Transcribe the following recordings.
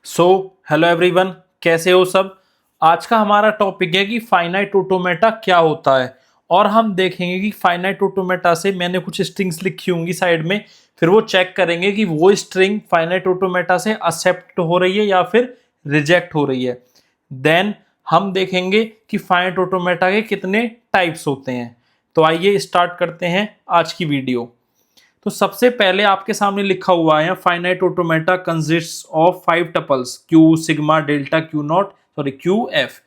So hello everyone, कैसे हो सब। आज का हमारा टॉपिक है कि फाइनाइट ऑटोमेटा क्या होता है और हम देखेंगे कि फाइनाइट ऑटोमेटा से मैंने कुछ स्ट्रिंग्स लिखी होंगी साइड में, फिर वो चेक करेंगे कि वो स्ट्रिंग फाइनाइट ऑटोमेटा से एक्सेप्ट हो रही है या फिर रिजेक्ट हो रही है। देन हम देखेंगे कि फाइनाइट ऑटोमेटा के कितने टाइप्स होते हैं। तो आइए स्टार्ट करते हैं आज की वीडियो। तो सबसे पहले आपके सामने लिखा हुआ है finite automata consists of 5 tuples Q sigma delta Q not sorry Q F.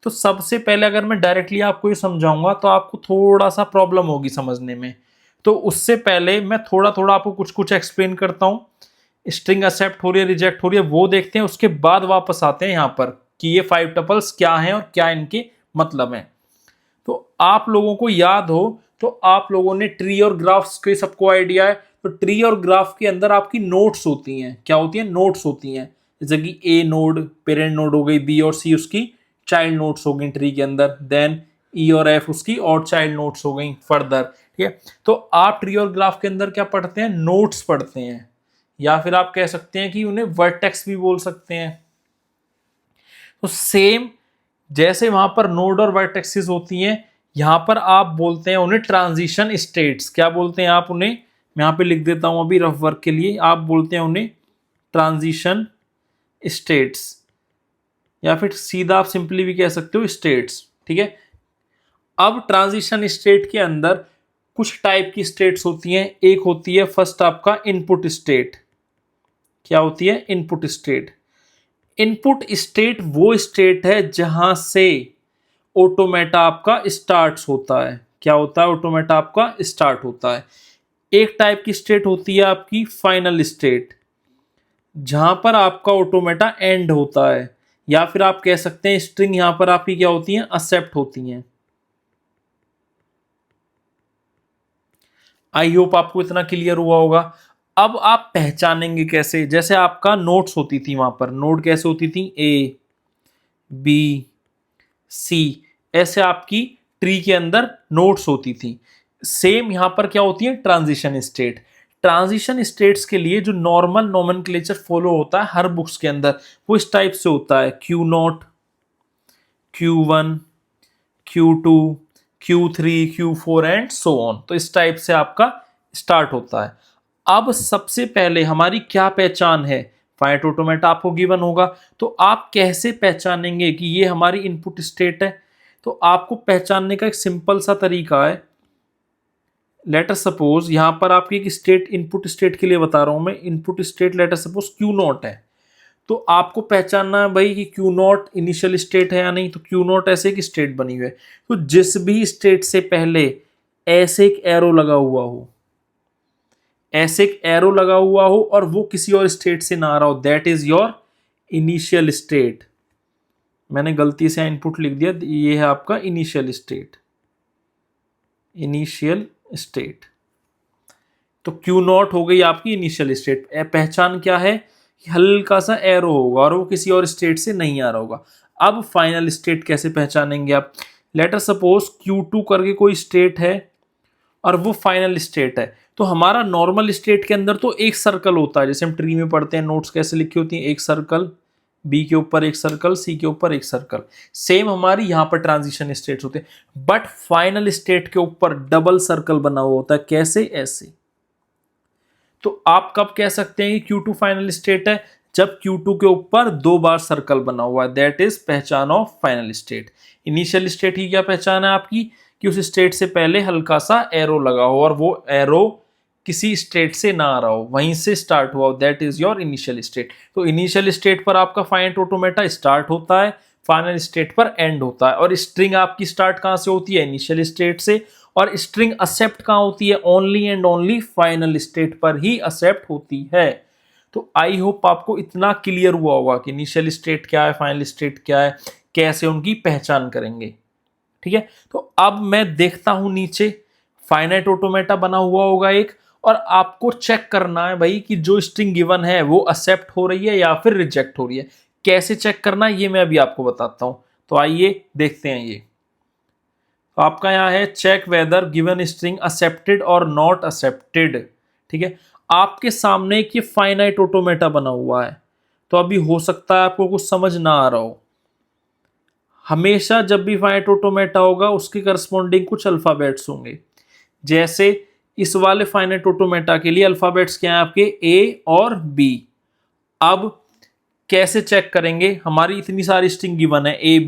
तो सबसे पहले अगर मैं डायरेक्टली आपको ये समझाऊंगा तो आपको थोड़ा सा प्रॉब्लम होगी समझने में। तो उससे पहले मैं थोड़ा थोड़ा आपको कुछ कुछ एक्सप्लेन करता हूँ। स्ट्रिंग एक्सेप्ट हो रही है रिजेक्ट हो रही है वो देखते हैं, उसके बाद वापस आते हैं यहाँ पर कि ये 5 टपल्स क्या हैं और क्या इनके मतलब हैं। तो आप लोगों को याद हो तो आप लोगों ने ट्री और ग्राफ्स के सबको आइडिया है। तो ट्री और ग्राफ के अंदर आपकी नोड्स होती हैं। क्या होती हैं? नोड्स होती हैं। जैसे कि ए नोड पेरेंट नोड हो गई, बी और सी उसकी चाइल्ड नोड्स हो गई ट्री के अंदर, देन ई और एफ उसकी और चाइल्ड नोड्स हो गई फर्दर। ठीक है, तो आप ट्री और ग्राफ के अंदर क्या पढ़ते हैं? नोड्स पढ़ते हैं, या फिर आप कह सकते हैं कि उन्हें वर्टेक्स भी बोल सकते हैं। तो सेम जैसे वहां पर नोड और वर्टेक्सेस होती हैं, यहां पर आप बोलते हैं उन्हें ट्रांजिशन स्टेट्स। क्या बोलते हैं आप उन्हें? मैं यहां पे लिख देता हूं अभी रफ वर्क के लिए। आप बोलते हैं उन्हें ट्रांजिशन स्टेट्स, या फिर सीधा आप सिंपली भी कह सकते हो स्टेट्स। ठीक है, अब ट्रांजिशन स्टेट के अंदर कुछ टाइप की स्टेट्स होती हैं। एक होती है फर्स्ट आपका इनपुट स्टेट। क्या होती है? Input state. इनपुट स्टेट वो स्टेट है जहां से ऑटोमेटा आपका स्टार्ट होता है। क्या होता है? ऑटोमेटा आपका स्टार्ट होता है। एक टाइप की स्टेट होती है आपकी फाइनल स्टेट, जहां पर आपका ऑटोमेटा एंड होता है, या फिर आप कह सकते हैं स्ट्रिंग यहां पर आपकी क्या होती है? एक्सेप्ट होती हैं। आई होप आपको इतना क्लियर हुआ होगा। अब आप पहचानेंगे कैसे? जैसे आपका नोट्स होती थी, वहां पर नोड कैसे होती थी? ए बी सी, ऐसे आपकी ट्री के अंदर नोड्स होती थी। सेम यहां पर क्या होती है? Transition state. ट्रांजिशन स्टेट्स के लिए जो नॉर्मल नोमेनक्लेचर फॉलो होता है हर बुक्स के अंदर, वो इस टाइप से होता है: Q naught, Q one, Q two, Q three, Q four and so on. तो इस टाइप से आपका स्टार्ट होता है। अब सबसे पहले हमारी क्या पहचान है? फाइनाइट ऑटोमेटा आपको गिवन होगा, तो आप कैसे पहचानेंगे कि ये हमारी इनपुट स्टेट है? तो आपको पहचानने का एक सिंपल सा तरीका है। लेटर सपोज यहां पर आपकी एक स्टेट, इनपुट स्टेट के लिए बता रहा हूं मैं, input state later suppose Q naught है। तो आपको पहचानना है भाई कि क्यू नॉट इनिशियल स्टेट है या नहीं। तो क्यू नॉट ऐसे एक स्टेट बनी हुई है, तो जिस भी स्टेट से पहले ऐसे एक एरो लगा हुआ हो, ऐसे एक एरो लगा हुआ हो और वो किसी और स्टेट से ना आ रहा हो, that is your initial state. मैंने गलती से इनपुट लिख दिया, ये है आपका इनिशियल स्टेट। इनिशियल स्टेट तो क्यू नॉट हो गई आपकी इनिशियल स्टेट। पहचान क्या है? हल्का सा एरो होगा और वो किसी और स्टेट से नहीं आ रहा होगा। अब फाइनल स्टेट कैसे पहचानेंगे आप? लेटर सपोज Q2 करके कोई स्टेट है और वो फाइनल स्टेट है। तो हमारा नॉर्मल स्टेट के अंदर तो एक सर्कल होता है, जैसे हम ट्री में पढ़ते हैं नोट्स कैसे लिखी होती हैं, एक सर्कल, बी के ऊपर एक सर्कल, सी के ऊपर एक सर्कल। सेम हमारी यहाँ पर ट्रांजिशन स्टेट्स होते हैं, बट फाइनल स्टेट के ऊपर डबल सर्कल बना हुआ होता है। कैसे? ऐसे। तो आप कब कह सकते हैं कि Q2 फाइनल स्टेट है? जब Q2 के ऊपर 2 बार सर्कल बना हुआ है, दैट इज पहचान of final state. Initial state की क्या पहचान है आपकी? कि उस स्टेट से पहले हल्का सा एरो लगा हो और वो एरो किसी स्टेट से ना आ रहा हो, वहीं से स्टार्ट हुआ हो, that is your initial state. तो इनिशियल स्टेट पर आपका फाइनाइट ऑटोमेटा स्टार्ट होता है, फाइनल स्टेट पर एंड होता है। और स्ट्रिंग आपकी स्टार्ट कहां से होती है? इनिशियल स्टेट से। और स्ट्रिंग एक्सेप्ट कहां होती है? Only and only final state पर ही एक्सेप्ट होती है। तो आई होप आपको इतना क्लियर हुआ होगा कि इनिशियल स्टेट क्या है, फाइनल स्टेट क्या है, कैसे उनकी पहचान करेंगे। ठीक है, तो अब मैं देखता हूं नीचे फाइनाइट ऑटोमेटा बना हुआ होगा एक, और आपको चेक करना है भाई कि जो स्ट्रिंग गिवन है वो एक्सेप्ट हो रही है या फिर रिजेक्ट हो रही है। कैसे चेक करना है ये मैं अभी आपको बताता हूं। तो आइए देखते हैं। ये आपका यहाँ है check whether given string accepted और नॉट एक्सेप्टेड। ठीक है, आपके सामने एक ये फाइनाइट ऑटोमेटा बना हुआ है। तो अभी हो सकता है आपको कुछ समझ ना आ रहा हो। हमेशा जब भी फाइनाइट ऑटोमेटा होगा उसके करस्पॉन्डिंग कुछ अल्फाबेट्स होंगे। जैसे इस वाले फाइनाइट ऑटोमेटा के लिए अल्फाबेट्स क्या है आपके, ए और बी। अब कैसे चेक करेंगे, हमारी इतनी सारी स्ट्रिंग गिवन है, A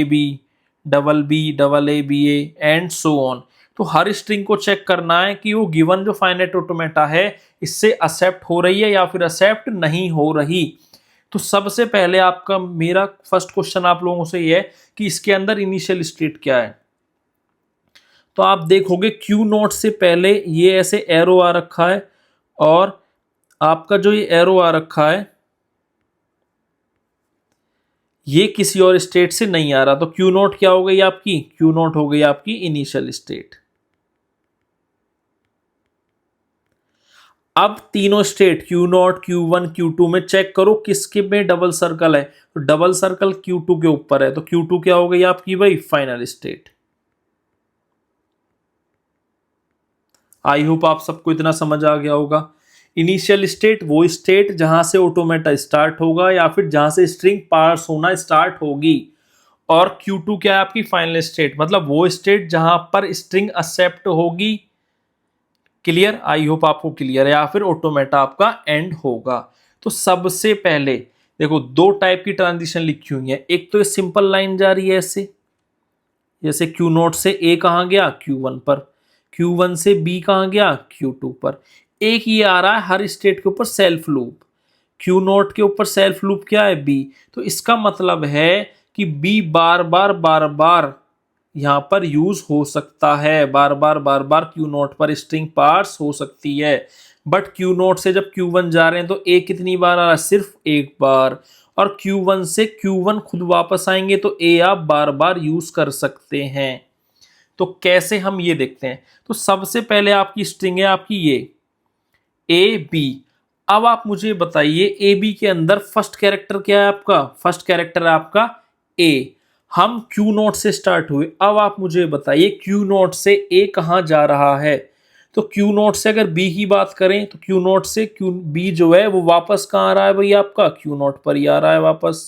B double A B A and so on. तो हर स्ट्रिंग को चेक करना है कि वो गिवन जो फाइनाइट ऑटोमेटा है इससे एक्सेप्ट हो रही है या फिर एक्सेप्ट नहीं हो रही। तो सबसे पहले आपका मेरा फर्स्ट क्वेश्चन आप लोगों से ये है कि इसके अंदर इनिशियल स्टेट क्या है। तो आप देखोगे क्यू नोट से पहले ये ऐसे एरो आ रखा है और आपका जो ये एरो आ रखा है ये किसी और स्टेट से नहीं आ रहा। तो क्यू नोट क्या हो गई आपकी, क्यू नोट हो गई आपकी इनिशियल स्टेट। अब तीनों state Q not Q1 Q2 में चेक करो किसके में डबल सर्कल है। तो डबल सर्कल Q2 के ऊपर है, तो Q2 क्या हो गई आपकी भाई, फाइनल स्टेट। आई होप आप सबको इतना समझ आ गया होगा। इनिशियल स्टेट वो स्टेट जहां से ऑटोमेटा स्टार्ट होगा या फिर जहां से स्ट्रिंग पार्स होना स्टार्ट होगी, और Q2 क्या है आपकी फाइनल स्टेट, मतलब वो स्टेट जहां पर स्ट्रिंग एक्सेप्ट होगी। क्लियर, आई होप आपको क्लियर है, या फिर ऑटोमेटा आपका एंड होगा। तो सबसे पहले देखो दो टाइप की ट्रांजिशन लिखी हुई है। एक तो ये सिंपल लाइन जा रही है ऐसे, जैसे Q नोट से A कहाँ गया Q1 पर, Q1 से B कहाँ गया Q2 पर। एक ये आ रहा है हर स्टेट के ऊपर सेल्फ लूप, Q नोट के ऊपर सेल्फ लूप क्या है B। तो इसका मतलब है कि B बार बार यहां पर यूज हो सकता है, बार बार Q नोट पर स्ट्रिंग पार्स हो सकती है। बट Q नोट से जब Q1 जा रहे हैं तो A कितनी बार आ रहा है, सिर्फ एक बार। और Q1 से Q1 खुद वापस आएंगे तो A आप बार बार यूज कर सकते हैं। तो कैसे हम ये देखते हैं। तो सबसे पहले आपकी स्ट्रिंग है आपकी ये ए बी। अब आप मुझे बताइए ए बी के अंदर फर्स्ट कैरेक्टर क्या है आपका, फर्स्ट कैरेक्टर है आपका ए। हम क्यू नोट से स्टार्ट हुए, अब आप मुझे बताइए क्यू नोट से ए कहाँ जा रहा है। तो क्यू नोट से अगर बी की बात करें तो क्यू नोट से क्यू बी जो है वो वापस कहाँ आ रहा है भाई, आपका क्यू नोट पर ही आ रहा है वापस।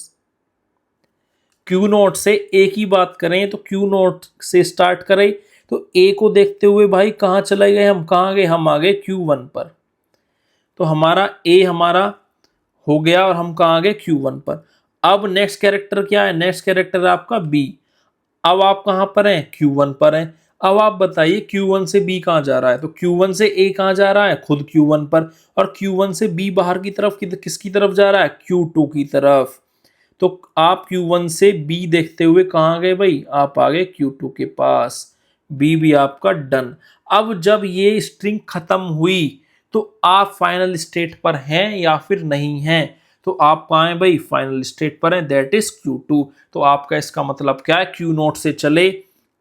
क्यू नोट से ए की बात करें तो क्यू नोट से स्टार्ट करें तो ए को देखते हुए भाई कहाँ चले गए हम, कहाँ गए, हम आ गए Q1 पर। तो हमारा ए हमारा हो गया और हम कहाँ आ गए Q1 पर। अब नेक्स्ट कैरेक्टर क्या है, नेक्स्ट कैरेक्टर है आपका बी। अब आप कहाँ पर हैं, Q1 पर हैं। अब आप बताइए Q1 से B कहाँ जा रहा है, तो Q1 से A कहाँ जा रहा है, खुद Q1 पर। और Q1 से B बाहर की तरफ किसकी तरफ जा रहा है, Q2 की तरफ। तो आप Q1 से B देखते हुए कहाँ गए भाई, आप आ गए Q2 के पास। B भी आपका डन। अब जब ये स्ट्रिंग खत्म हुई तो आप फाइनल स्टेट पर हैं या फिर नहीं हैं। तो आप कहाँ हैं भाई, फाइनल स्टेट पर हैं, दैट इज Q2। तो आपका इसका मतलब क्या है, Q नोट से चले,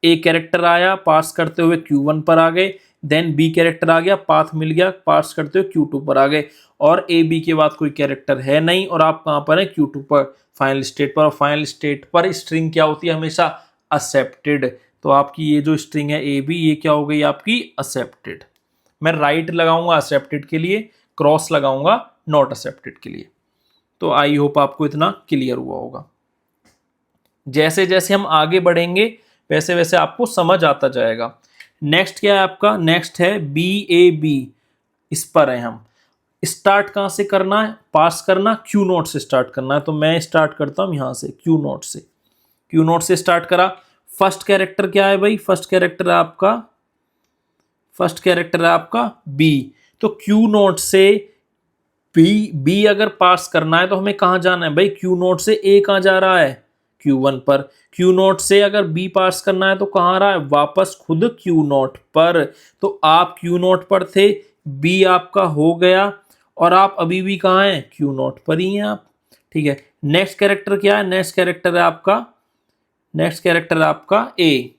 ए कैरेक्टर आया, पास करते हुए Q1 पर आ गए, देन बी कैरेक्टर आ गया, पाथ मिल गया, पास करते हुए Q2 पर आ गए, और ए बी के बाद कोई कैरेक्टर है नहीं, और आप कहाँ पर हैं, Q2 पर, फाइनल स्टेट पर। और फाइनल स्टेट पर स्ट्रिंग क्या होती है हमेशा, एक्सेप्टेड। तो आपकी ये जो स्ट्रिंग है ए बी, ये क्या हो गई आपकी, एक्सेप्टेड। मैं राइट लगाऊंगा एक्सेप्टेड के लिए, क्रॉस लगाऊंगा नॉट एक्सेप्टेड के लिए। तो आई होप आपको इतना क्लियर हुआ होगा। जैसे जैसे हम आगे बढ़ेंगे वैसे वैसे आपको समझ आता जाएगा। नेक्स्ट क्या है आपका, नेक्स्ट है बी ए बी। इस पर है हम, स्टार्ट कहाँ से करना है, पास करना, क्यू नोट से स्टार्ट करना है। तो मैं स्टार्ट करता हूं यहां से, क्यू नोट से। क्यू नोट से स्टार्ट करा। फर्स्ट कैरेक्टर क्या है भाई, फर्स्ट कैरेक्टर है आपका, फर्स्ट कैरेक्टर है आपका बी। तो क्यू नोट से बी अगर पास करना है तो हमें कहाँ जाना है भाई, क्यू नोट से ए कहाँ जा रहा है, Q1 पर। क्यू नोट से अगर बी पास करना है तो कहाँ आ रहा है, वापस खुद क्यू नोट पर। तो आप क्यू नोट पर थे, बी आपका हो गया, और आप अभी भी कहाँ हैं, क्यू नोट पर ही हैं आप। ठीक है, नेक्स्ट कैरेक्टर क्या है, नेक्स्ट कैरेक्टर है आपका, नेक्स्ट कैरेक्टर है आपका ए।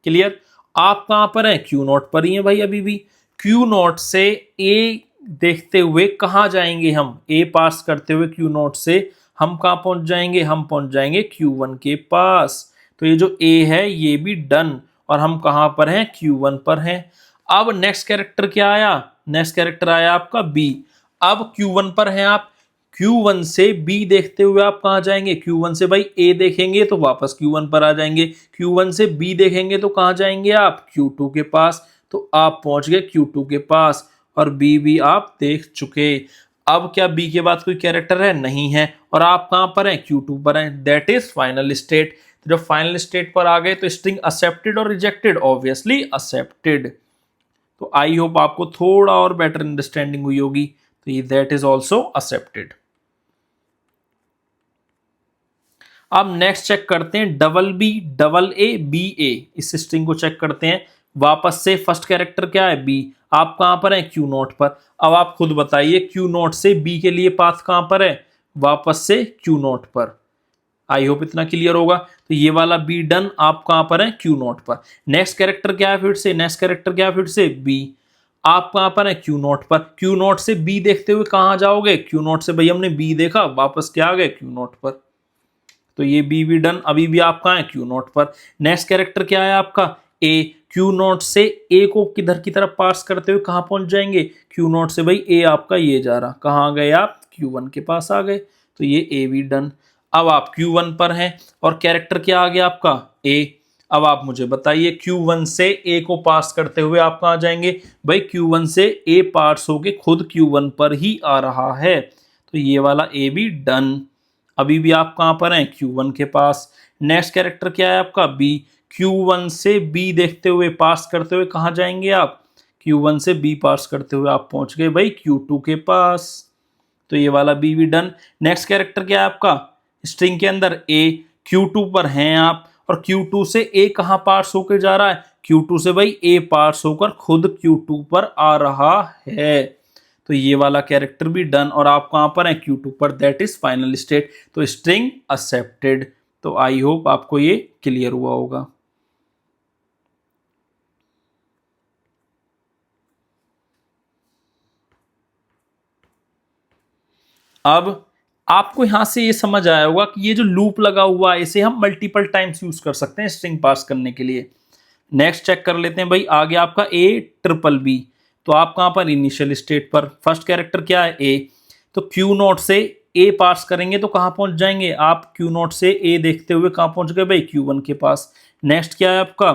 क्लियर, आप कहाँ पर हैं, क्यू नोट पर ही हैं भाई अभी भी। क्यू नोट से ए देखते हुए कहाँ जाएंगे हम, ए पास करते हुए क्यू नोट से हम कहाँ पहुंच जाएंगे, हम पहुंच जाएंगे Q1 के पास। तो ये जो A है ये भी डन, और हम कहाँ पर हैं, Q1 पर हैं। अब नेक्स्ट कैरेक्टर क्या आया, नेक्स्ट कैरेक्टर आया आपका B। अब Q1 पर हैं आप, Q1 से B देखते हुए आप कहाँ जाएंगे? Q1 से भाई A देखेंगे तो वापस Q1 पर आ जाएंगे, Q1 से B देखेंगे तो कहाँ जाएंगे आप? Q2 के पास। तो आप पहुंच गए Q2 के पास और B भी आप देख चुके। अब क्या B के बाद कोई कैरेक्टर है? नहीं है। और आप कहाँ पर हैं? Q2 पर हैं। That is final state. जब फाइनल स्टेट पर आ गए तो स्ट्रिंग एक्सेप्टेड और रिजेक्टेड? Obviously accepted. तो आई होप आपको थोड़ा और बेटर अंडरस्टैंडिंग हुई होगी। तो ये दैट इज ऑल्सो एक्सेप्टेड। अब नेक्स्ट चेक करते हैं BBA इस स्ट्रिंग को चेक करते हैं। वापस से फर्स्ट कैरेक्टर क्या है? बी। आप कहां पर हैं? क्यू नोट पर। अब आप खुद बताइए क्यू नोट से बी के लिए पाथ कहां पर है? वापस से क्यू नोट पर। आई होप इतना क्लियर होगा। तो ये वाला बी डन। आप कहां पर हैं? क्यू नोट पर। नेक्स्ट कैरेक्टर क्या है? फिर से नेक्स्ट कैरेक्टर क्या है? फिर से बी। आप कहां पर हैं? क्यू नोट पर। क्यू नोट से बी देखते हुए कहां जाओगे? क्यू नोट से भाई हमने बी देखा, वापस क्या आ गए? क्यू नोट पर। तो ये बी भी डन। अभी भी आप कहाँ है? क्यू नोट पर। नेक्स्ट कैरेक्टर क्या है आपका? ए। क्यू नोट से ए को किधर की तरफ पास करते हुए कहाँ पहुंच जाएंगे? क्यू नोट से भाई ए आपका ये जा रहा, कहाँ गए आप? Q1 के पास आ गए। तो ये ए भी डन। अब आप Q1 पर हैं और कैरेक्टर क्या आ गया आपका? ए। अब आप मुझे बताइए Q1 से ए को पास करते हुए आप कहाँ जाएंगे? भाई Q1 से ए पास होके खुद Q1 पर ही आ रहा है। तो ये वाला ए भी डन। अभी भी आप कहां पर हैं? Q1 के पास। नेक्स्ट कैरेक्टर क्या है आपका? बी। Q1 से बी देखते हुए पास करते हुए कहां जाएंगे आप? Q1 से बी पास करते हुए आप पहुंच गए भाई Q2 के पास। तो ये वाला बी भी डन। नेक्स्ट कैरेक्टर क्या है आपका? स्ट्रिंग के अंदर ए। Q2 पर हैं आप और Q2 से ए कहां पास होकर जा रहा है? Q2 से भाई ए पास होकर खुद Q2 पर आ रहा है। तो ये वाला कैरेक्टर भी डन। और आप कहां पर हैं? Q2 पर। That is final state. तो स्ट्रिंग एक्सेप्टेड। तो आई होप आपको ये क्लियर हुआ होगा। अब आपको यहां से ये समझ आया होगा कि ये जो लूप लगा हुआ है इसे हम मल्टीपल टाइम्स यूज कर सकते हैं स्ट्रिंग पास करने के लिए। नेक्स्ट चेक कर लेते हैं भाई। आ गया आपका A BBB। तो आप कहां पर? इनिशियल स्टेट पर। फर्स्ट कैरेक्टर क्या है? ए। तो क्यू नोट से ए पास करेंगे तो कहां पहुंच जाएंगे आप? क्यू नोट से ए देखते हुए कहां पहुंच गए भाई? Q1 के पास। नेक्स्ट क्या है आपका?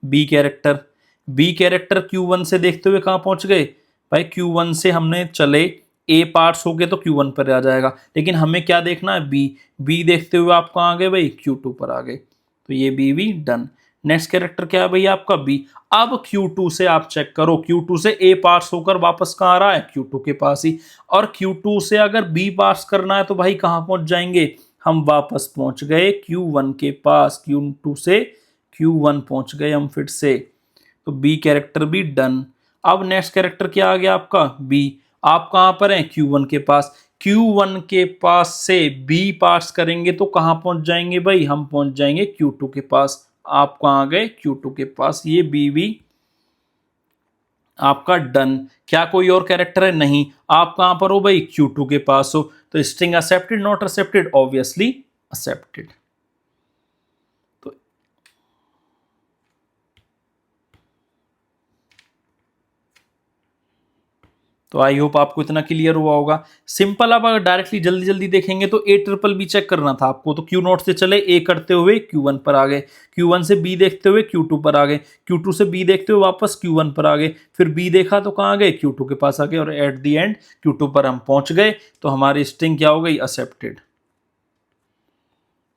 B character. B character Q1 से देखते हुए कहां पहुंच गए भाई? Q1 से हमने चले ए पार्ट्स हो गए तो Q1 पर आ जाएगा, लेकिन हमें क्या देखना है? बी। बी देखते हुए आप कहां आ गए भाई? Q2 पर आ गए। तो ये बी भी डन। नेक्स्ट कैरेक्टर क्या है भाई आपका? बी। अब Q2 से आप चेक करो, Q2 से A पास होकर वापस कहाँ आ रहा है? Q2 के पास ही। और Q2 से अगर B पास करना है तो भाई कहाँ पहुंच जाएंगे? हम वापस पहुंच गए Q1 के पास। Q2 से Q1 पहुंच गए हम फिर से। तो B कैरेक्टर भी डन। अब नेक्स्ट कैरेक्टर क्या आ गया आपका? B। आप कहाँ पर हैं? Q1 के पास। Q1 के पास से B पास करेंगे तो कहाँ पहुंच जाएंगे भाई? हम पहुंच जाएंगे Q2 के पास। आप कहाँ गए? Q2 के पास। ये बी भी आपका डन। क्या कोई और कैरेक्टर है? नहीं। आप कहां पर हो भाई? Q2 के पास हो। तो string accepted not accepted? Obviously accepted. तो आई होप आपको इतना क्लियर हुआ होगा। सिंपल। अब अगर डायरेक्टली जल्दी जल्दी देखेंगे तो A BBB चेक करना था आपको, तो Q नोट से चले ए करते हुए Q1 पर आ गए, Q1 से B देखते हुए Q2 पर आ गए, Q2 से B देखते हुए वापस Q1 पर आ गए, फिर B देखा तो कहाँ गए? Q2 के पास आ गए और एट दी एंड Q2 पर हम पहुंच गए। तो हमारी स्ट्रिंग क्या हो गई? एक्सेप्टेड।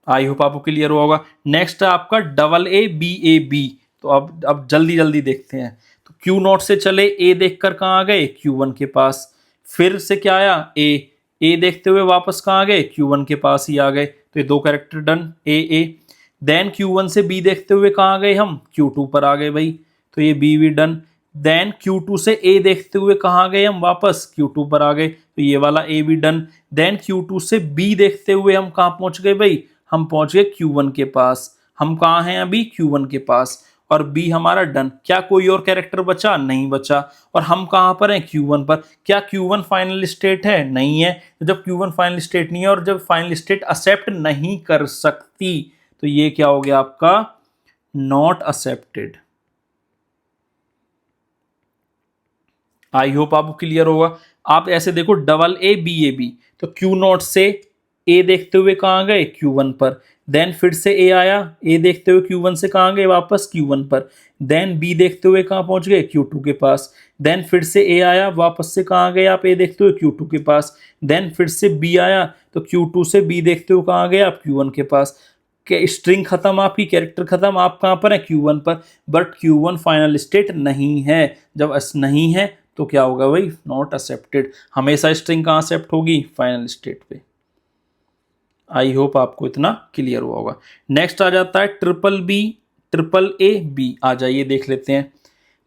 आई होप आपको क्लियर हुआ होगा। नेक्स्ट है आपका AABAB। तो अब जल्दी जल्दी देखते हैं। तो Q नोट से चले ए देखकर कहाँ आ गए? Q1 के पास। फिर से क्या आया? ए देखते हुए वापस कहाँ आ गए? Q1 के पास ही आ गए। तो ये दो कैरेक्टर डन। ए। देन Q1 से B देखते हुए कहाँ आ गए हम? Q2 पर आ गए भाई। तो ये B भी डन। देन Q2 से A देखते हुए कहाँ आ गए हम? वापस Q2 पर आ गए। तो ये वाला A भी डन। देन Q2 से B देखते हुए हम कहाँ पहुंच गए भाई? हम पहुंच गए Q1 के पास। हम कहाँ हैं अभी? Q1 के पास। और B हमारा डन। क्या कोई और कैरेक्टर बचा? नहीं बचा। और हम कहाँ पर हैं? Q1 पर। क्या Q1 फाइनल स्टेट है? नहीं है। तो जब Q1 फाइनल स्टेट नहीं है और जब फाइनल स्टेट एक्सेप्ट नहीं कर सकती, तो ये क्या हो गया आपका? Not accepted. आई होप आपको क्लियर होगा। आप ऐसे देखो double A B A B, तो क्यू नॉट से ए देखते हुए कहाँ गए Q1 पर, देन फिर से ए आया, ए देखते हुए Q1 से कहाँ गए वापस Q1 पर, देन बी देखते हुए कहाँ पहुंच गए Q2 के पास, देन फिर से ए आया, वापस से कहाँ गए आप ए देखते हुए Q2 के पास, देन फिर से बी आया तो Q2 से बी देखते हुए कहाँ गए आप Q1 के पास। स्ट्रिंग खत्म, आपकी कैरेक्टर खत्म, आप कहाँ पर है Q1 पर, बट Q1 फाइनल स्टेट नहीं है। जब नहीं है तो क्या होगा भाई, नॉट एक्सेप्टेड। हमेशा स्ट्रिंग कहाँ एक्सेप्ट होगी, फाइनल स्टेट पे। आई होप आपको इतना क्लियर हुआ होगा। नेक्स्ट आ जाता है triple B triple A B. आ जाइए देख लेते हैं।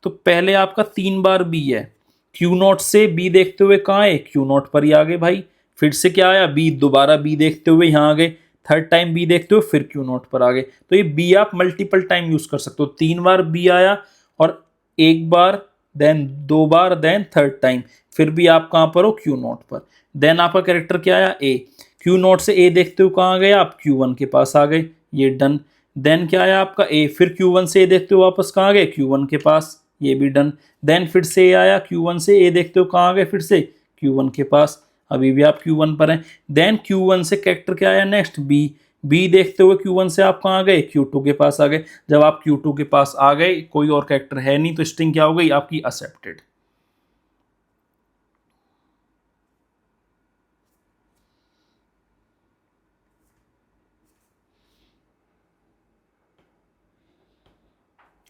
तो पहले आपका 3 बार बी है, क्यू नॉट से बी देखते हुए कहाँ है, क्यू नॉट पर ही आ गए भाई। फिर से क्या आया, बी, दोबारा बी देखते हुए यहाँ आ गए, थर्ड टाइम बी देखते हुए फिर क्यू नॉट पर आ गए। तो ये बी आप मल्टीपल टाइम यूज कर सकते हो। 3 बार बी आया और एक बार, देन 2 बार, देन थर्ड टाइम, फिर भी आप कहाँ पर हो, क्यू नॉट पर। देन आपका कैरेक्टर क्या आया, ए, क्यू नॉट से ए देखते हुए कहाँ गए आप, Q1 के पास आ गए, ये डन। देन क्या आया आपका ए, फिर Q1 से ए देखते हुए वापस कहाँ गए, Q1 के पास, ये भी डन। देन फिर से ए आया, Q1 से ए देखते हुए कहाँ गए, फिर से Q1 के पास, अभी भी आप Q1 पर हैं। देन Q1 से कैरेक्टर क्या आया नेक्स्ट, बी, बी देखते हुए Q1 से आप कहाँ गए, Q2 के पास आ गए। जब आप Q2 के पास आ गए, कोई और कैरेक्टर है नहीं, तो स्ट्रिंग क्या हो गई आपकी, एक्सेप्टेड।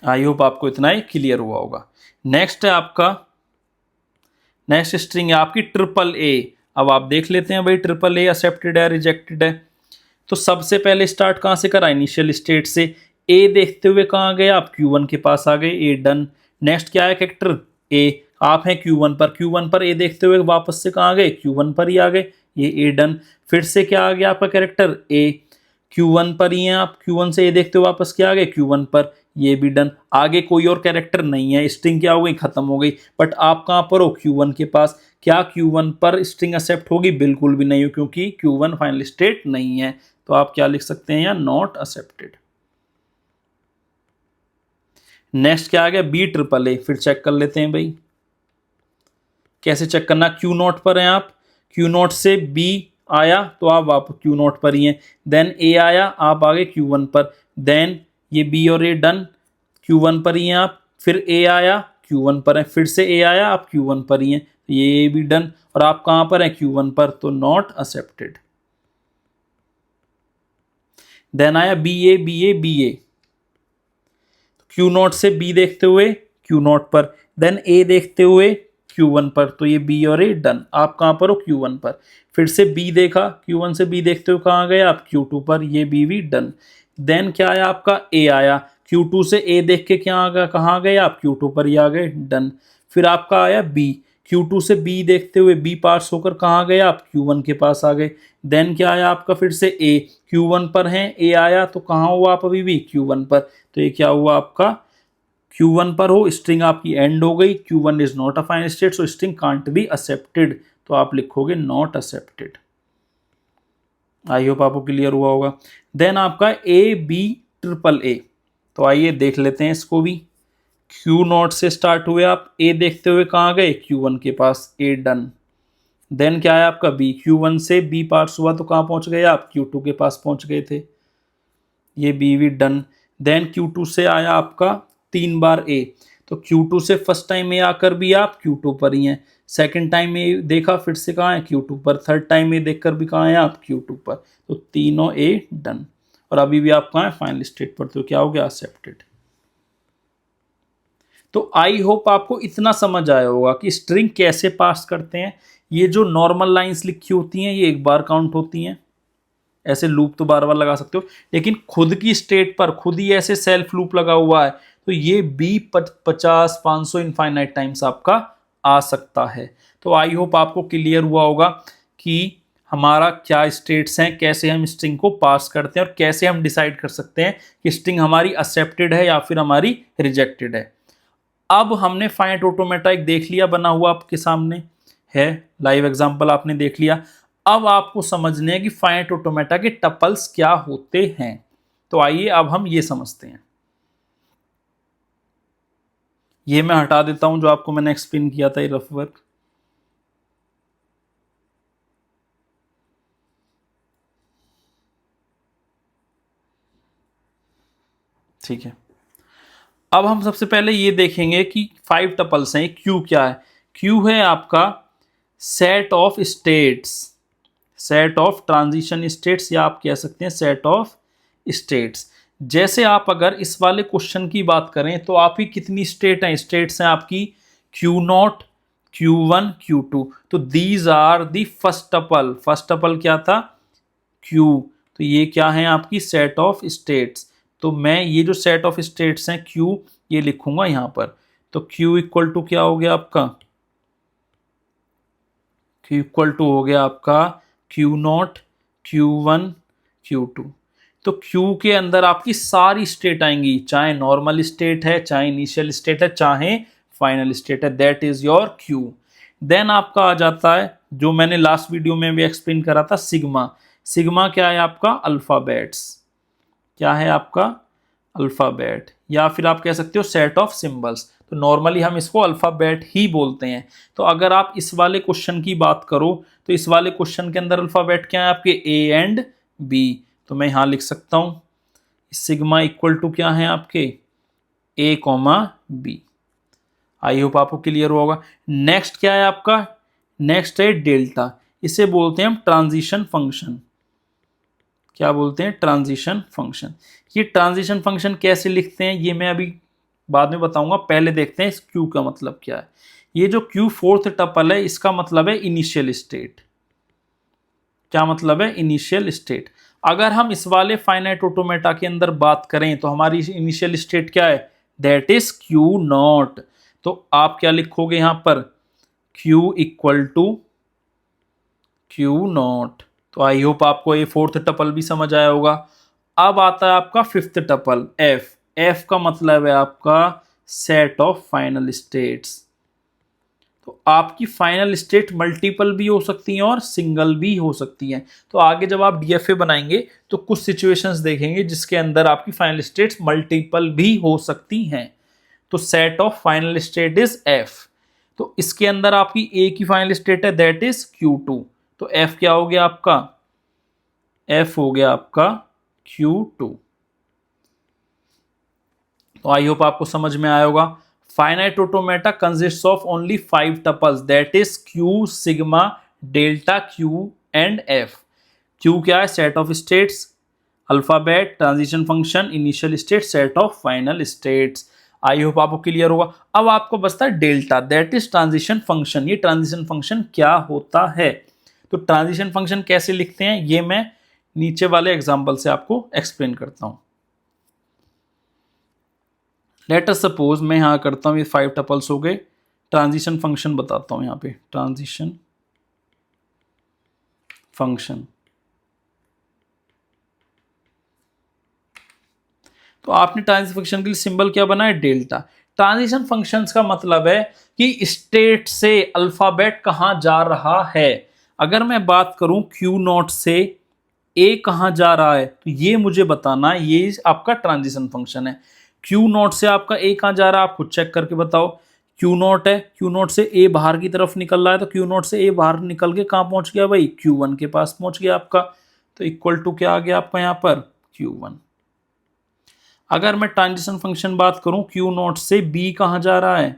आई होप आपको इतना ही क्लियर हुआ होगा। नेक्स्ट है आपका, नेक्स्ट स्ट्रिंग है आपकी ट्रिपल ए। अब आप देख लेते हैं भाई ट्रिपल ए एक्सेप्टेड है रिजेक्टेड है। तो सबसे पहले स्टार्ट कहाँ से करा, इनिशियल स्टेट से। ए देखते हुए कहाँ गए आप, Q1 के पास आ गए, ए डन। नेक्स्ट क्या है कैरेक्टर, ए, आप हैं Q1 पर, Q1 पर ए देखते हुए वापस से कहाँ गए, Q1 पर ही आ गए, ये ए डन। फिर से क्या आ गया आपका कैरेक्टर, ए, Q1 पर ही हैं आप, Q1 से ए देखते हुए वापस क्या आ गए, Q1 पर, ये भी डन। आगे कोई और कैरेक्टर नहीं है, स्ट्रिंग क्या हो गई, खत्म हो गई। बट आप कहाँ पर हो, Q1 के पास। क्या Q1 पर स्ट्रिंग एक्सेप्ट होगी, बिल्कुल भी नहीं हो, क्योंकि Q1 फाइनल स्टेट नहीं है। तो आप क्या लिख सकते हैं यहाँ, नॉट एक्सेप्टेड। नेक्स्ट क्या आ गया, बी ट्रिपल ए। फिर चेक कर लेते हैं भाई, कैसे चेक करना। क्यू नॉट पर हैं आप, क्यू नॉट से बी आया तो आप क्यू नॉट पर ही हैं। देन ए आया, आप आ गए Q1 पर, देन ये बी और ए डन, Q1 पर ही हैं आप। फिर ए आया, Q1 पर है, फिर से ए आया, आप Q1 पर ही हैं, ये भी डन। और आप कहाँ पर हैं, Q1 पर, तो नॉट एक्सेप्टेड। देन आया B A B A B A, Q not से बी देखते हुए क्यू नॉट पर, देन ए देखते हुए Q1 पर, तो ये बी और ए डन। आप कहाँ पर हो, Q1 पर। फिर से बी देखा, Q1 से बी देखते हुए कहाँ गए आप, Q2 पर, ये बी भी डन। देन क्या आया आपका, ए आया, Q2 से ए देख के क्या आ गया, कहाँ गए आप, Q2 पर ही आ गए, डन। फिर आपका आया बी, Q2 से बी देखते हुए बी पास होकर कहाँ गए आप, Q1 के पास आ गए। देन क्या आया आपका, फिर से ए, Q1 पर है, ए आया तो कहाँ हुआ आप, अभी भी Q1 पर। तो ये क्या हुआ आपका, Q1 पर हो, स्ट्रिंग आपकी एंड हो गई। Q1 is not a final state, so string can't be accepted. तो आप लिखोगे नॉट एक्सेप्टेड। आई होप आपको क्लियर हुआ होगा। देन आपका ए बी ट्रिपल ए। तो आइए देख लेते हैं इसको भी। क्यू नॉट से स्टार्ट हुए आप, ए देखते हुए कहाँ गए, Q1 के पास, ए डन। देन क्या है आपका बी, Q1 से बी पार्स हुआ तो कहाँ पहुंच गए आप, Q2 के पास पहुंच गए थे, ये बी भी डन। देन Q2 से आया आपका 3 बार ए, तो Q2 से फर्स्ट टाइम ए आकर भी आप Q2 पर ही हैं। सेकंड टाइम ए देखा, फिर से कहाँ है, Q2 पर। थर्ड टाइम ए देखकर भी कहाँ है आप, Q2 पर। तो तीनों ए डन। और अभी भी आप कहाँ है, फाइनल स्टेट पर। तो क्या हो गया, एक्सेप्टेड। तो आई होप आपको इतना समझ आया होगा कि स्ट्रिंग कैसे पास करते हैं। ये जो नॉर्मल लाइंस लिखी होती हैं, ये एक बार काउंट होती हैं। ऐसे लूप तो बार बार लगा सकते हो, लेकिन खुद की स्टेट पर खुद ही ऐसे सेल्फ लूप लगा हुआ है, तो ये बी 50 500 इनफाइनाइट टाइम्स आपका आ सकता है। तो आई होप आपको क्लियर हुआ होगा कि हमारा क्या स्टेट्स हैं, कैसे हम स्ट्रिंग को पास करते हैं और कैसे हम डिसाइड कर सकते हैं कि स्ट्रिंग हमारी एक्सेप्टेड है या फिर हमारी रिजेक्टेड है। अब हमने फाइनाइट ऑटोमेटा एक देख लिया, बना हुआ आपके सामने है, लाइव एग्जांपल आपने देख लिया। अब आपको समझने हैं कि फाइनाइट ऑटोमेटा के टपल्स क्या होते हैं। तो आइए अब हम ये समझते हैं। ये मैं हटा देता हूं जो आपको मैंने एक्सप्लेन किया था, ये रफ वर्क। ठीक है, अब हम सबसे पहले ये देखेंगे कि 5 टपल्स हैं। क्यू क्या है? क्यू है आपका set of states, set of transition states, या आप कह सकते हैं सेट ऑफ स्टेट्स। जैसे आप अगर इस वाले क्वेश्चन की बात करें तो आपकी कितनी स्टेट हैं? स्टेट्स हैं आपकी Q0, Q1, Q2। तो these are the first tuple. First tuple क्या था? Q। तो ये क्या है आपकी सेट ऑफ स्टेट्स। तो मैं ये जो सेट ऑफ स्टेट्स हैं Q, ये लिखूंगा यहां पर। तो Q इक्वल टू क्या हो गया आपका? Q इक्वल टू हो गया आपका Q0, Q1, Q2। तो Q के अंदर आपकी सारी स्टेट आएंगी, चाहे नॉर्मल स्टेट है, चाहे इनिशियल स्टेट है, चाहे फाइनल स्टेट है, that is your Q। Then आपका आ जाता है जो मैंने लास्ट वीडियो में भी एक्सप्लेन करा था, सिग्मा। सिग्मा क्या है आपका? अल्फाबेट्स। क्या है आपका? अल्फाबेट, या फिर आप कह सकते हो सेट ऑफ सिंबल्स। तो नॉर्मली हम इसको अल्फाबेट ही बोलते हैं। तो अगर आप इस वाले क्वेश्चन की बात करो तो इस वाले क्वेश्चन के अंदर अल्फाबेट क्या है आपके? A and B. तो मैं यहां लिख सकता हूं सिग्मा इक्वल टू क्या है आपके? ए कॉमा बी। आई होप आपको क्लियर होगा। नेक्स्ट क्या है आपका? नेक्स्ट है डेल्टा। इसे बोलते हैं हम ट्रांजिशन फंक्शन। क्या बोलते हैं? Transition function. ये ट्रांजिशन फंक्शन कैसे लिखते हैं ये मैं अभी बाद में बताऊंगा, पहले देखते हैं इस क्यू का मतलब क्या है। ये जो क्यू फोर्थ टपल है इसका मतलब है इनिशियल स्टेट। क्या मतलब है? Initial state. अगर हम इस वाले फाइनाइट ऑटोमेटा के अंदर बात करें तो हमारी इनिशियल स्टेट क्या है? That is Q naught. तो आप क्या लिखोगे यहां पर? Q equal to Q naught. तो आई होप आपको ये फोर्थ टपल भी समझ आया होगा। अब आता है आपका फिफ्थ टपल एफ। एफ का मतलब है आपका सेट ऑफ फाइनल स्टेट्स। तो आपकी फाइनल स्टेट मल्टीपल भी हो सकती हैं और सिंगल भी हो सकती हैं। तो आगे जब आप डीएफए बनाएंगे तो कुछ सिचुएशंस देखेंगे जिसके अंदर आपकी फाइनल स्टेट्स मल्टीपल भी हो सकती हैं। तो set of final state is F. तो इसके अंदर आपकी ए की फाइनल स्टेट है दैट इज Q2। तो एफ क्या हो गया आपका? एफ हो गया आपका Q2। तो आई होप आपको समझ में आया होगा। Finite automata consists of only 5 tuples that is Q, sigma, delta, Q and F। Q क्या है? Set of states, alphabet, transition function, initial state, set of final states. I hope आपको clear होगा। अब आपको बचता है delta that is transition function. ये transition function क्या होता है? तो ट्रांजिशन फंक्शन कैसे लिखते हैं ये मैं नीचे वाले एग्जांपल से आपको एक्सप्लेन करता हूं। लेट अस सपोज मैं यहां करता हूं, ये 5 टपल्स हो गए। ट्रांजिशन फंक्शन बताता हूं यहां पे, ट्रांजिशन फंक्शन। तो आपने ट्रांजिशन फंक्शन के लिए सिंबल क्या बनाया? डेल्टा। ट्रांजिशन फंक्शंस का मतलब है कि स्टेट से अल्फाबेट कहां जा रहा है। अगर मैं बात करूं Q नॉट से ए कहां जा रहा है तो ये मुझे बताना है, ये आपका ट्रांजिशन फंक्शन है। Q नॉट से आपका ए कहां जा रहा है आप खुद चेक करके बताओ। Q नॉट है, Q नॉट से ए बाहर की तरफ निकल रहा है, तो Q नॉट से ए बाहर निकल के कहां पहुंच गया भाई? Q1 के पास पहुंच गया आपका। तो इक्वल टू क्या आ गया आपका यहां पर? Q1। अगर मैं ट्रांजिशन फंक्शन बात करूं Q नॉट से B कहां जा रहा है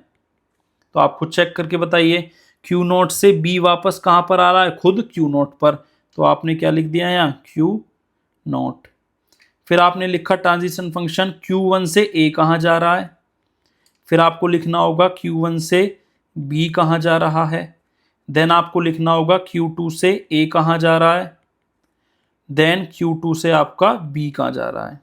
तो आप खुद चेक करके बताइए। Q नॉट से B वापस कहां पर आ रहा है? खुद Q नॉट पर। तो आपने क्या लिख दिया यहाँ? Q not. फिर आपने लिखा ट्रांजिशन फंक्शन Q1 से A कहां जा रहा है, फिर आपको लिखना होगा Q1 से B कहां जा रहा है, देन आपको लिखना होगा Q2 से A कहां जा रहा है, देन Q2 से आपका B कहां जा रहा है।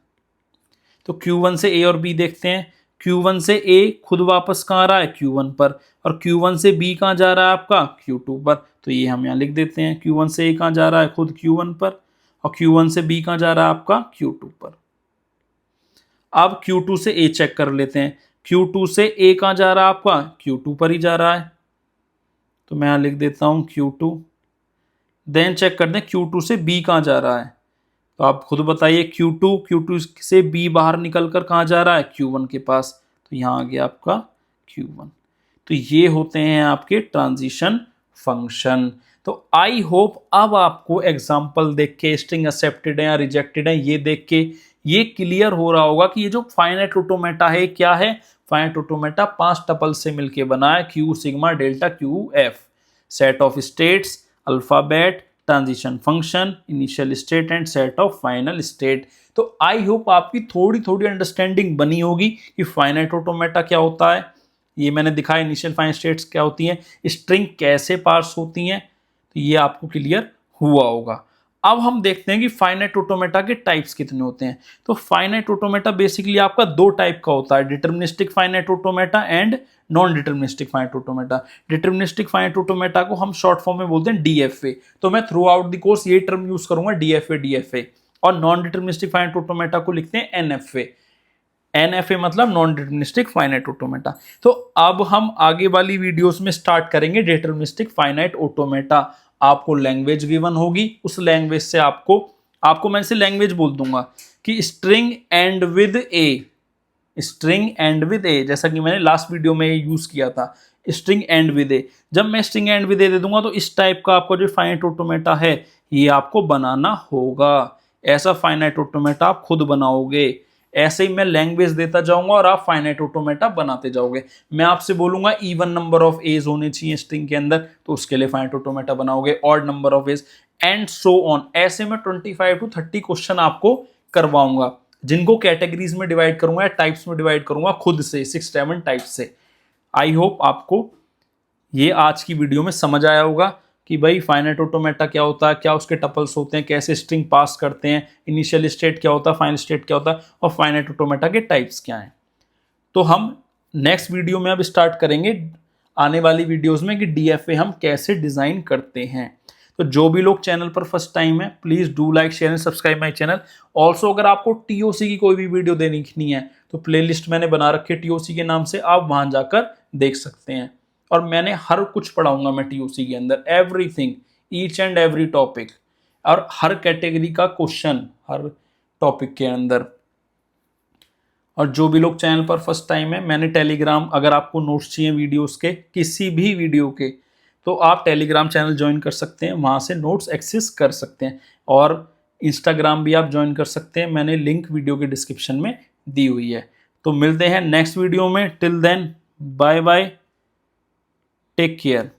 तो Q1 से A और B देखते हैं। Q1 से A खुद वापस कहाँ आ रहा है? Q1 पर। और Q1 से B कहाँ जा रहा है आपका? Q2 पर। तो ये हम यहाँ लिख देते हैं। Q1 से A कहाँ जा रहा है? खुद Q1 पर। और Q1 से B कहाँ जा रहा है आपका? Q2 पर। अब Q2 से A चेक कर लेते हैं। Q2 से A कहाँ जा रहा है आपका? Q2 पर ही जा रहा है। तो मैं यहाँ लिख देता हूँ Q2। देन चेक करते हैं Q2 से B कहाँ जा रहा है। तो आप खुद बताइए Q2 से B बाहर निकल कर कहाँ जा रहा है? Q1 के पास। तो यहाँ आ गया आपका Q1। तो ये होते हैं आपके ट्रांजिशन फंक्शन। तो आई होप अब आपको एग्जाम्पल देख के स्ट्रिंग एक्सेप्टेड है या रिजेक्टेड है ये देख के ये क्लियर हो रहा होगा कि ये जो फाइनाइट ऑटोमेटा है क्या है। फाइनाइट ऑटोमेटा 5 टपल से मिलकर बना है, Q sigma delta Q F, set of states, alphabet, transition function, initial state and set of final state. तो आई होप आपकी थोड़ी थोड़ी अंडरस्टैंडिंग बनी होगी कि फाइनाइट ऑटोमेटा क्या होता है। ये मैंने दिखाया इनिशियल फाइनल स्टेट्स क्या होती हैं, स्ट्रिंग कैसे पार्स होती हैं, तो ये आपको क्लियर हुआ होगा। अब हम देखते हैं कि फाइनाइट ऑटोमेटा के टाइप्स कितने होते हैं। तो फाइनाइट ऑटोमेटा बेसिकली आपका 2 टाइप का होता है, deterministic finite automata and non deterministic finite automata. Deterministic finite automata को हम शॉर्ट फॉर्म में बोलते हैं डीएफए। तो मैं थ्रू आउट द कोर्स ये टर्म यूज करूंगा डीएफए डीएफए। और नॉन डिटर्मिनिस्टिक फाइनाइट ऑटोमेटा को लिखते हैं एनएफए। एनएफए मतलब नॉन डिटर्मिनिस्टिक फाइनाइट ऑटोमेटा। तो अब हम आगे वाली वीडियोस में स्टार्ट करेंगे डिटर्मिनिस्टिक फाइनाइट ऑटोमेटा। आपको लैंग्वेज गिवन होगी, उस लैंग्वेज से आपको मैं से लैंग्वेज बोल दूंगा कि string end with A, string end with A, जैसा कि मैंने लास्ट वीडियो में यूज किया था स्ट्रिंग एंड विद ए। जब मैं स्ट्रिंग एंड विद ए दे दूंगा तो इस टाइप का आपका जो फाइनाइट ऑटोमेटा है ये आपको बनाना होगा। ऐसा फाइनाइट ऑटोमेटा आप खुद बनाओगे। ऐसे ही मैं लैंग्वेज देता जाऊंगा और आप फाइनाइट ऑटोमेटा बनाते जाओगे। मैं आपसे बोलूंगा इवन नंबर ऑफ एज होने चाहिए स्ट्रिंग के अंदर, तो उसके लिए फाइनाइट ऑटोमेटा बनाओगे, odd number of edge and so on. ऐसे में 25 to 30 क्वेश्चन आपको करवाऊंगा, जिनको कैटेगरीज में डिवाइड करूंगा या टाइप्स में डिवाइड करूंगा खुद से, 6-7 टाइप्स से। आई होप आपको ये आज की वीडियो में समझ आया होगा कि भाई फाइनाइट ऑटोमेटा क्या होता है, क्या उसके टपल्स होते हैं, कैसे स्ट्रिंग पास करते हैं, इनिशियल स्टेट क्या होता है, फाइनल स्टेट क्या होता है, और फाइनाइट ऑटोमेटा के टाइप्स क्या हैं। तो हम नेक्स्ट वीडियो में अब स्टार्ट करेंगे आने वाली वीडियोस में कि डीएफए हम कैसे डिजाइन करते हैं। तो जो भी लोग चैनल पर फर्स्ट टाइम है please do like share and subscribe my channel. Also अगर आपको टीओसी की कोई भी वीडियो देखनी है तो प्लेलिस्ट मैंने बना रखी है टीओसी के नाम से, आप वहां जाकर देख सकते हैं। और मैंने हर कुछ पढ़ाऊंगा मैं टीओसी के अंदर, everything, each and every topic, और हर कैटेगरी का क्वेश्चन हर टॉपिक के अंदर। और जो भी लोग चैनल पर फर्स्ट टाइम है, मैंने टेलीग्राम, अगर आपको नोट्स चाहिए वीडियोस के, किसी भी वीडियो के, तो आप टेलीग्राम चैनल ज्वाइन कर सकते हैं, वहाँ से नोट्स एक्सेस कर सकते हैं। और इंस्टाग्राम भी आप ज्वाइन कर सकते हैं, मैंने लिंक वीडियो के डिस्क्रिप्शन में दी हुई है। तो मिलते हैं नेक्स्ट वीडियो में, till then bye bye, take care.